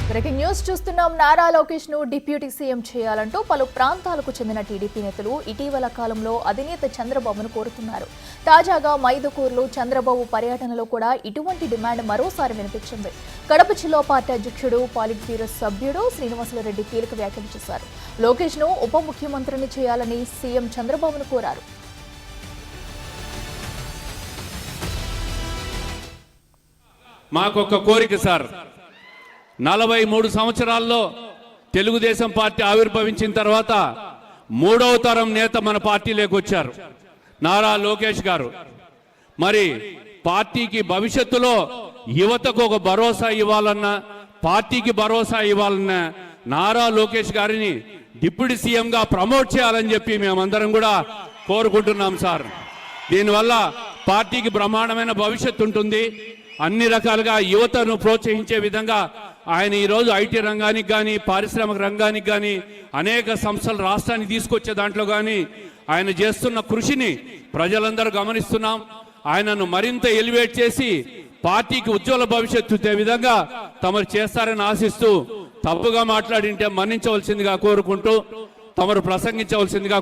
Breaking news చూస్తున్నాం. నారా లోకేష్ ను deputy CM చేయాలంటూ పలు ప్రాంతాలకు చెందిన టీడీపీ నేతలు ఇటీవల కాలంలో అధినేత చంద్రబాబును కోరుతున్నారు. తాజాగా మైదుకూరులో చంద్రబాబు పర్యటనలో కూడా ఇటువంటి డిమాండ్ మరోసారి వినిపించింది. కడప జిల్లా పార్టీ అధ్యక్షుడు, పాలిట్ బ్యూరో సభ్యుడు శ్రీనివాసులరెడ్డి కీలక వ్యాఖ్యలు చేశారు. లోకేష్ ను ఉప ముఖ్యమంత్రిని చేయాలని సీఎం చంద్రబాబును కోరారు. మాకొక కోరిక సార్, 43 సంవత్సరాల్లో తెలుగుదేశం పార్టీ ఆవిర్భవించిన తర్వాత 3వ తరం నేత మన పార్టీలోకి వచ్చారు, నారా లోకేష్ గారు. మరి పార్టీకి భవిష్యత్తులో యువతకు ఒక భరోసా ఇవ్వాలన్నా, పార్టీకి భరోసా ఇవ్వాలన్నా నారా లోకేష్ గారిని డిప్యూటీ సీఎంగా ప్రమోట్ చేయాలని చెప్పి మేమందరం కూడా కోరుకుంటున్నాం సార్. దీనివల్ల పార్టీకి బ్రహ్మాండమైన భవిష్యత్తు ఉంటుంది. అన్ని రకాలుగా యువతను ప్రోత్సహించే విధంగా ఆయన ఈరోజు ఐటీ రంగానికి కానీ, పారిశ్రామిక రంగానికి కానీ, అనేక సంస్థలు రాష్ట్రానికి తీసుకొచ్చే దాంట్లో కానీ ఆయన చేస్తున్న కృషిని ప్రజలందరూ గమనిస్తున్నాం. ఆయనను మరింత ఎలివేట్ చేసి పార్టీకి ఉజ్వల భవిష్యత్తు ఇచ్చే విధంగా తమరు చేస్తారని ఆశిస్తూ, తప్పుగా మాట్లాడింటే మన్నించవలసిందిగా కోరుకుంటూ తమరు ప్రసంగించవలసిందిగా